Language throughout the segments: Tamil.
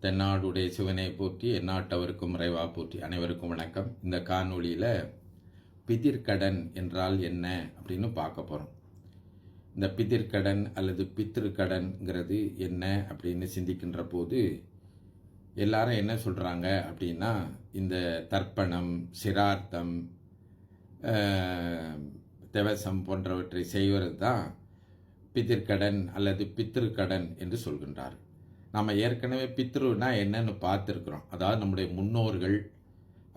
தென்னாடுடைய சிவனை போற்றி எந்நாட்டவருக்கும் இறைவா போற்றி. அனைவருக்கும் வணக்கம். இந்த காணொளியில் பிதிர்க்கடன் என்றால் என்ன அப்படின்னு பார்க்க போகிறோம். இந்த பிதிர்க்கடன் அல்லது பித்ருக்கடன்கிறது என்ன அப்படின்னு சிந்திக்கின்ற போது எல்லாரும் என்ன சொல்கிறாங்க அப்படின்னா, இந்த தர்ப்பணம், சிரார்த்தம், தேவசம் போன்றவற்றை செய்வது தான் பிதிர்க்கடன் அல்லது பித்ருக்கடன் என்று சொல்கின்றார். நம்ம ஏற்கனவே பித்ருன்னா என்னன்னு பார்த்துருக்குறோம். அதாவது நம்முடைய முன்னோர்கள்,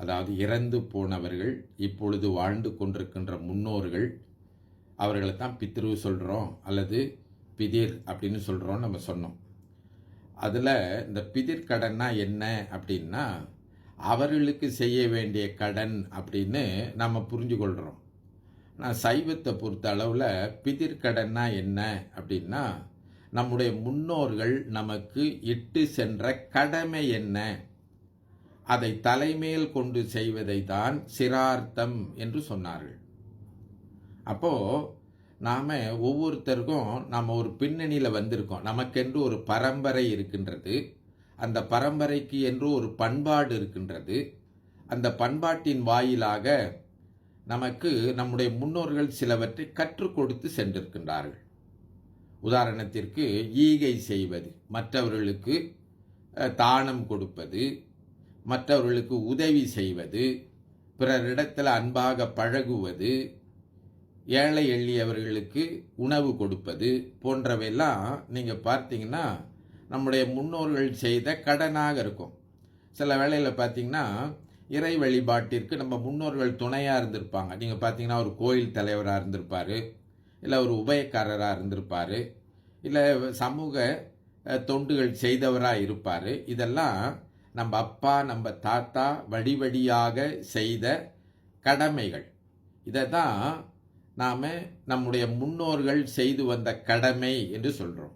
அதாவது இறந்து போனவர்கள், இப்பொழுது வாழ்ந்து கொண்டிருக்கின்ற முன்னோர்கள், அவர்களை தான் பித்ரு சொல்கிறோம் அல்லது பிதிர் அப்படின்னு சொல்கிறோம் நம்ம சொன்னோம். அதில் இந்த பிதிர் கடன்னா என்ன அப்படின்னா, அவர்களுக்கு செய்ய வேண்டிய கடன் அப்படின்னு நம்ம புரிஞ்சு கொள்கிறோம். நான் சைவத்தை பொறுத்த அளவில் பிதிர்க்கடன்னா என்ன அப்படின்னா, நம்முடைய முன்னோர்கள் நமக்கு இட்டு சென்ற கடமை என்ன, அதை தலைமேல் கொண்டு செய்வதை தான் சிரார்த்தம் என்று சொன்னார்கள். அப்போது நாம் ஒவ்வொருத்தருக்கும் நம்ம ஒரு பின்னணியில் வந்திருக்கோம். நமக்கென்று ஒரு பரம்பரை இருக்கின்றது. அந்த பரம்பரைக்கு என்று ஒரு பண்பாடு இருக்கின்றது. அந்த பண்பாட்டின் வாயிலாக நமக்கு நம்முடைய முன்னோர்கள் சிலவற்றை கற்றுக் கொடுத்து சென்றிருக்கின்றார்கள். உதாரணத்திற்கு ஈகை செய்வது, மற்றவர்களுக்கு தானம் கொடுப்பது, மற்றவர்களுக்கு உதவி செய்வது, பிறரிடத்தில் அன்பாக பழகுவது, ஏழை எளியவர்களுக்கு உணவு கொடுப்பது போன்றவையெல்லாம் நீங்கள் பார்த்தீங்கன்னா நம்முடைய முன்னோர்கள் செய்த கடனாக இருக்கும். சில வேளையில் பார்த்தீங்கன்னா இறை வழிபாட்டிற்கு நம்ம முன்னோர்கள் துணையாக இருந்திருப்பாங்க. நீங்கள் பார்த்தீங்கன்னா ஒரு கோயில் தலைவராக இருந்திருப்பார், இல்லை ஒரு உபயக்காரராக இருந்திருப்பார், இல்லை சமூக தொண்டுகள் செய்தவராக இருப்பார். இதெல்லாம் நம்ம அப்பா நம்ம தாத்தா வழியாக செய்த கடமைகள். இதை தான் நாம் நம்முடைய முன்னோர்கள் செய்து வந்த கடமை என்று சொல்கிறோம்.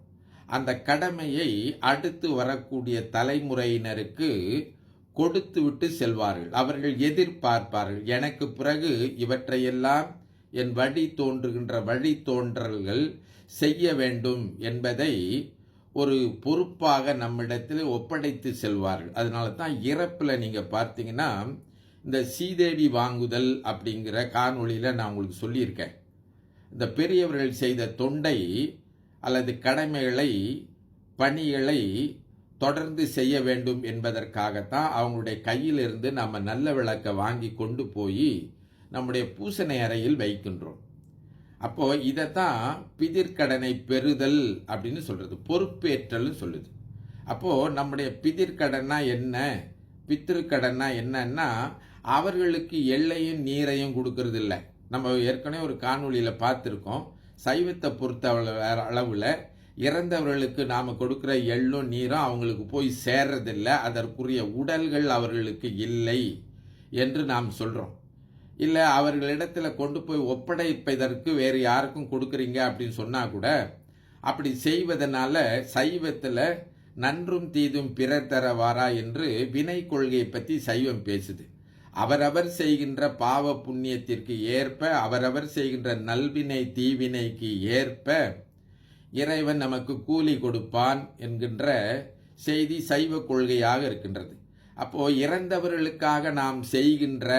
அந்த கடமையை அடுத்து வரக்கூடிய தலைமுறையினருக்கு கொடுத்து விட்டு செல்வார்கள். அவர்கள் எதிர்பார்ப்பார்கள், எனக்கு பிறகு இவற்றையெல்லாம் என் வழி தோன்றுகின்ற வழித்தோன்றல்கள் செய்ய வேண்டும் என்பதை ஒரு பொறுப்பாக நம்மிடத்தில் ஒப்படைத்து செல்வார்கள். அதனால தான் இறப்பில் நீங்கள் பார்த்தீங்கன்னா இந்த சீதேவி வாங்குதல் அப்படிங்கிற காணொளியில் நான் உங்களுக்கு சொல்லியிருக்கேன். இந்த பெரியவர்கள் செய்த தொண்டை அல்லது கடமைகளை, பணிகளை தொடர்ந்து செய்ய வேண்டும் என்பதற்காகத்தான் அவங்களுடைய கையிலிருந்து நம்ம நல்ல விளக்கை வாங்கி கொண்டு போய் நம்முடைய பூசணை அறையில் வைக்கின்றோம். அப்போ இதைத்தான் பிதிர்க்கடனை பெறுதல் அப்படின்னு சொல்றது, பொறுப்பேற்றல் சொல்லுது. அப்போ நம்முடைய பிதிர்க்கடனா என்ன, பித்திருக்கடனா என்னன்னா, அவர்களுக்கு எல்லையும் நீரையும் கொடுக்கறது இல்லை. நம்ம ஏற்கனவே ஒரு காணொளியில் பார்த்துருக்கோம். சைவத்தை பொறுத்த அளவில் இறந்தவர்களுக்கு நாம் கொடுக்குற எள்ளும் நீரும் அவங்களுக்கு போய் சேர்றதில்லை, அதற்குரிய உடல்கள் அவர்களுக்கு இல்லை என்று நாம் சொல்கிறோம். இல்லை அவர்களிடத்தில் கொண்டு போய் ஒப்படைப்பதற்கு வேறு யாருக்கும் கொடுக்குறீங்க அப்படின்னு சொன்னால் கூட, அப்படி செய்வதனால சைவத்தில் நன்றும் தீதும் பிறர் தரவாரா என்று வினை கொள்கையை பற்றி சைவம் பேசுது. அவரவர் செய்கின்ற பாவ புண்ணியத்திற்கு ஏற்ப, அவரவர் செய்கின்ற நல்வினை தீவினைக்கு ஏற்ப இறைவன் நமக்கு கூலி கொடுப்பான் என்கின்ற செய்தி சைவ கொள்கையாக இருக்கின்றது. அப்போ இறந்தவர்களுக்காக நாம் செய்கின்ற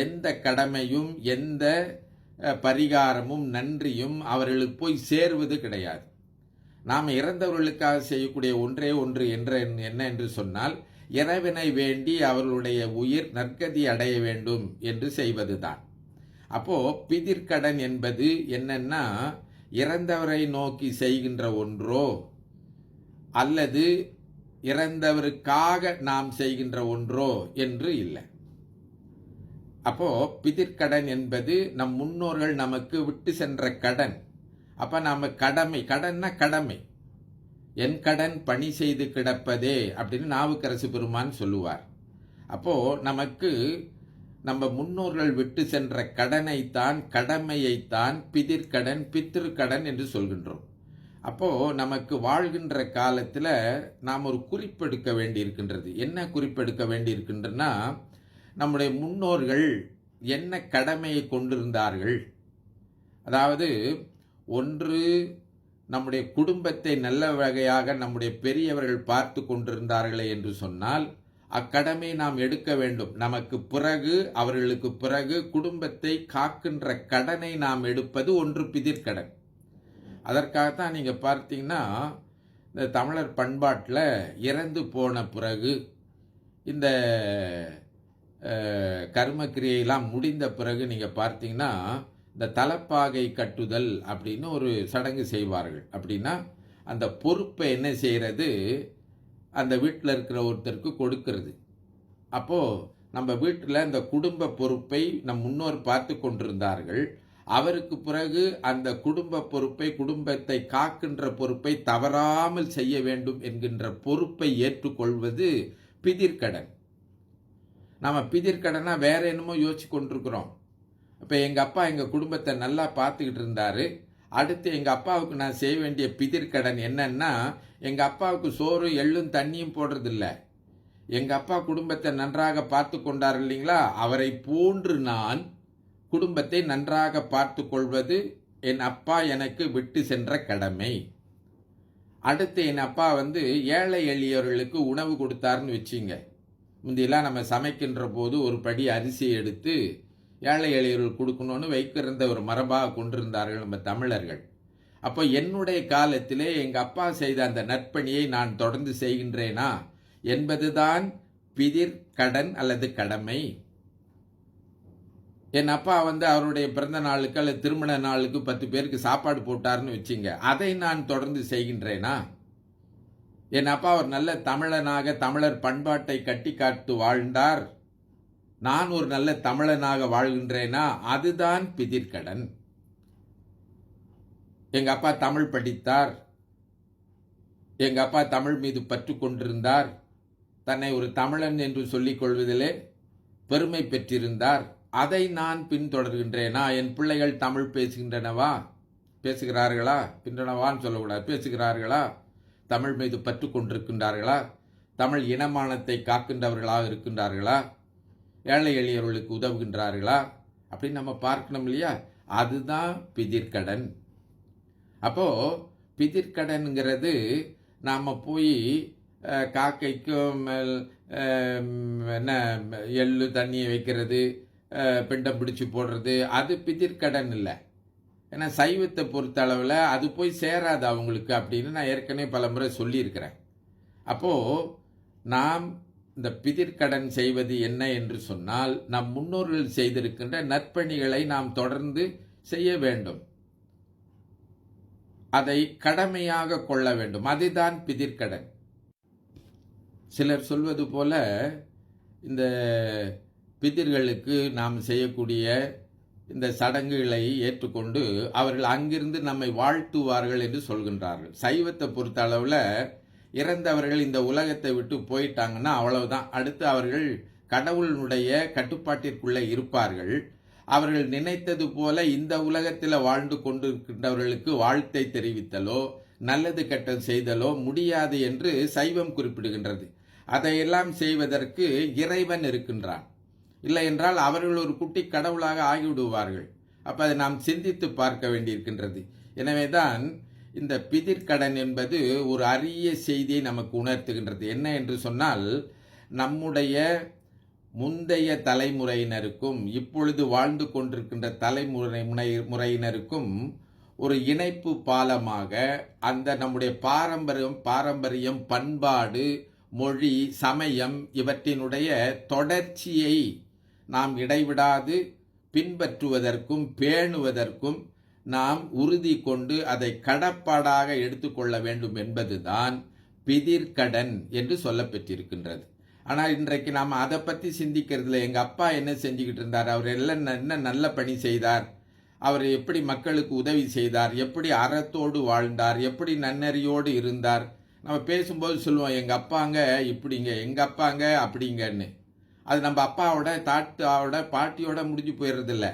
எந்த கடமையும் எந்த பரிகாரமும் நன்றியும் அவர்களுக்கு போய் சேருவது கிடையாது. நாம் இறந்தவர்களுக்காக செய்யக்கூடிய ஒன்றே ஒன்று என்ன என்று சொன்னால், இறைவனை வேண்டி அவர்களுடைய உயிர் நற்கதி அடைய வேண்டும் என்று செய்வதுதான். அப்போ பிதிர்க்கடன் என்பது என்னன்னா, இறந்தவரை நோக்கி செய்கின்ற ஒன்றோ அல்லது இறந்தவருக்காக நாம் செய்கின்ற ஒன்றோ என்று இல்லை. அப்போ பிதிர்க்கடன் என்பது நம் முன்னோர்கள் நமக்கு விட்டு சென்ற கடன். அப்ப நாம கடமை, கடன்னா கடமை, என் கடன் பணி செய்து கிடப்பதே அப்படின்னு நாவுக்கரசு பெருமான் சொல்லுவார். அப்போ நமக்கு நம்ம முன்னோர்கள் விட்டு சென்ற கடனைத்தான், கடமையைத்தான் பிதிர்க்கடன், பித்திருக்கடன் என்று சொல்கின்றோம். அப்போ நமக்கு வாழ்கின்ற காலத்தில் நாம் ஒரு குறிப்பெடுக்க வேண்டியிருக்கின்றது. என்ன குறிப்பெடுக்க வேண்டியிருக்கின்றனா, நம்முடைய முன்னோர்கள் என்ன கடமையை கொண்டிருந்தார்கள். அதாவது ஒன்று நம்முடைய குடும்பத்தை நல்ல வகையாக நம்முடைய பெரியவர்கள் பார்த்து கொண்டிருந்தார்களே என்று சொன்னால் அக்கடமை நாம் எடுக்க வேண்டும். நமக்கு பிறகு, அவர்களுக்கு பிறகு குடும்பத்தை காக்கின்ற கடனை நாம் எடுப்பது ஒன்று பிதிர்க்கடன். அதற்காகத்தான் நீங்கள் பார்த்தீங்கன்னா, இந்த தமிழர் பண்பாட்டில் இறந்து போன பிறகு இந்த கர்மக்கிரியெல்லாம் முடிந்த பிறகு நீங்கள் பார்த்தீங்கன்னா, இந்த தலப்பாகை கட்டுதல் அப்படின்னு ஒரு சடங்கு செய்வார்கள். அப்படின்னா அந்த பொறுப்பை என்ன செய்கிறது, அந்த வீட்டில் இருக்கிற ஒருத்தருக்கு கொடுக்கிறது. அப்போது நம்ம வீட்டில் அந்த குடும்ப பொறுப்பை நம் முன்னோர் பார்த்து கொண்டிருந்தார்கள். அவருக்கு பிறகு அந்த குடும்ப பொறுப்பை, குடும்பத்தை காக்கின்ற பொறுப்பை தவறாமல் செய்ய வேண்டும் என்கின்ற பொறுப்பை ஏற்றுக்கொள்வது பிதிர்க்கடன். நம்ம பிதிர்க்கடனா வேற என்னமோ யோசிச்சு கொண்டிருக்கிறோம். இப்போ எங்கள் அப்பா எங்கள் குடும்பத்தை நல்லா பார்த்துக்கிட்டு இருந்தார். அடுத்து எங்கள் அப்பாவுக்கு நான் செய்ய வேண்டிய பிதிர்க்கடன் என்னன்னா, எங்கள் அப்பாவுக்கு சோறு எள்ளும் தண்ணியும் போடுறதில்ல. எங்கள் அப்பா குடும்பத்தை நன்றாக பார்த்து கொண்டார் இல்லைங்களா, அவரை போன்று நான் குடும்பத்தை நன்றாக பார்த்து கொள்வது என் அப்பா எனக்கு விட்டு சென்ற கடமை. அடுத்து என் அப்பா ஏழை எளியவர்களுக்கு உணவு கொடுத்தாருன்னு வச்சுங்க. முந்தியெல்லாம் நம்ம சமைக்கின்ற போது ஒரு படி அரிசியை எடுத்து ஏழை எளியவர்கள் கொடுக்கணும்னு வைக்கிற ஒரு மரபாக கொண்டிருந்தார்கள் நம்ம தமிழர்கள். அப்போ என்னுடைய காலத்திலே எங்கள் அப்பா செய்த அந்த நற்பணியை நான் தொடர்ந்து செய்கின்றேனா என்பதுதான் பிதிர் கடன் அல்லது கடமை. என் அப்பா அவருடைய பிறந்த நாளுக்கு அல்லது திருமண நாளுக்கு 10 பேருக்கு சாப்பாடு போட்டார்னு வச்சுங்க, அதை நான் தொடர்ந்து செய்கின்றேனா? என் அப்பா ஒரு நல்ல தமிழனாக தமிழர் பண்பாட்டை கட்டி காத்து வாழ்ந்தார், நான் ஒரு நல்ல தமிழனாக வாழ்கின்றேனா? அதுதான் பிதிர்க்கடன். எங்க அப்பா தமிழ் படித்தார், எங்க அப்பா தமிழ் மீது பற்று கொண்டிருந்தார், தன்னை ஒரு தமிழன் என்று சொல்லிக் கொள்வதிலே பெருமை பெற்றிருந்தார், அதை நான் பின்தொடர்கின்றேனா? என் பிள்ளைகள் தமிழ் பேசுகிறார்களா? பின்றனவான்னு சொல்லக்கூடாது, பேசுகிறார்களா? தமிழ் மீது பற்று கொண்டிருக்கின்றார்களா? தமிழ் இனமானத்தை காக்கின்றவர்களாக இருக்கின்றார்களா? ஏழை எளியவர்களுக்கு உதவுகின்றார்களா? அப்படின்னு நம்ம பார்க்கணும் இல்லையா? அதுதான் பிதிர்க்கடன். அப்போது பிதிர்க்கடன்கிறது நாம் போய் காக்கைக்கும் என்ன எள்ளு தண்ணியை வைக்கிறது, பிண்டம் பிடிச்சி போடுறது, அது பிதிர்க்கடன் இல்லை. ஏன்னா சைவத்தை பொறுத்த அளவில் அது போய் சேராது அவங்களுக்கு அப்படின்னு நான் ஏற்கனவே பல முறை சொல்லியிருக்கிறேன். அப்போது நாம் இந்த பிதிர்க்கடன் செய்வது என்ன என்று சொன்னால், நம் முன்னோர்கள் செய்திருக்கின்ற நற்பணிகளை நாம் தொடர்ந்து செய்ய வேண்டும், அதை கடமையாக கொள்ள வேண்டும். அதுதான் பிதிர்க்கடன். சிலர் சொல்வது போல இந்த பிதிர்களுக்கு நாம் செய்யக்கூடிய இந்த சடங்குகளை ஏற்றுக்கொண்டு அவர்கள் அங்கிருந்து நம்மை வாழ்த்துவார்கள் என்று சொல்கின்றார்கள். சைவத்தை பொறுத்த அளவில் இறந்தவர்கள் இந்த உலகத்தை விட்டு போயிட்டாங்கன்னா அவ்வளவுதான், அடுத்து அவர்கள் கடவுளுடைய கட்டுப்பாட்டிற்குள்ளே இருப்பார்கள். அவர்கள் நினைத்தது போல இந்த உலகத்தில் வாழ்ந்து கொண்டிருக்கின்றவர்களுக்கு வாழ்த்தை தெரிவித்தலோ நல்லது கெட்டது செய்தலோ முடியாது என்று சைவம் குறிப்பிடுகின்றது. அதையெல்லாம் செய்வதற்கு இறைவன் இருக்கின்றான். இல்லை என்றால் அவர்கள் ஒரு குட்டி கடவுளாக ஆகிவிடுவார்கள். அப்போ அதை நாம் சிந்தித்து பார்க்க வேண்டியிருக்கின்றது. எனவே தான் இந்த பிதிர்க்கடன் என்பது ஒரு அரிய செய்தியை நமக்கு உணர்த்துகின்றது. என்ன என்று சொன்னால், நம்முடைய முந்தைய தலைமுறையினருக்கும் இப்பொழுது வாழ்ந்து கொண்டிருக்கின்ற முறையினருக்கும் ஒரு இணைப்பு பாலமாக அந்த நம்முடைய பாரம்பரியம், பண்பாடு, மொழி, சமயம் இவற்றினுடைய தொடர்ச்சியை நாம் இடைவிடாது பின்பற்றுவதற்கும் பேணுவதற்கும் நாம் உறுதி கொண்டு அதை கடப்பாடாக எடுத்துக்கொள்ள வேண்டும் என்பதுதான் பிதிர்க்கடன் என்று சொல்லப்பெற்றிருக்கின்றது. ஆனால் இன்றைக்கு நாம் அதை பற்றி சிந்திக்கிறதுல, எங்கள் அப்பா என்ன செஞ்சுக்கிட்டு இருந்தார், அவர் எல்லாம் என்ன நல்ல பணி செய்தார், அவர் எப்படி மக்களுக்கு உதவி செய்தார், எப்படி அறத்தோடு வாழ்ந்தார், எப்படி நன்னறியோடு இருந்தார். நம்ம பேசும்போது சொல்லுவோம் எங்கள் அப்பாங்க இப்படிங்க, எங்கள் அப்பாங்க அப்படிங்கன்னு. அது நம்ம அப்பாவோட தாத்தாவோட பாட்டியோட முடிஞ்சு போயிடுறதில்ல.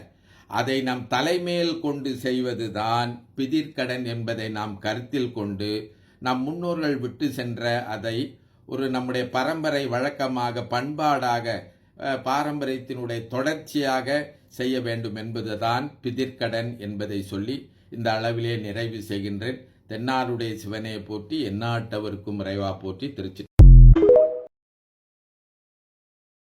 அதை நம் தலைமையில் கொண்டு செய்வது தான் பிதிர்க்கடன் என்பதை நாம் கருத்தில் கொண்டு நம் முன்னோர்கள் விட்டு சென்ற அதை ஒரு நம்முடைய பரம்பரை வழக்கமாக, பண்பாடாக, பாரம்பரியத்தினுடைய தொடர்ச்சியாக செய்ய வேண்டும் என்பதுதான் பிதிர்க்கடன் என்பதை சொல்லி இந்த அளவிலே நிறைவு செய்கின்றேன். தென்னாருடைய சிவனே போற்றி, எந்நாட்டவர்க்கும் இறைவா போற்றி. திருச்சி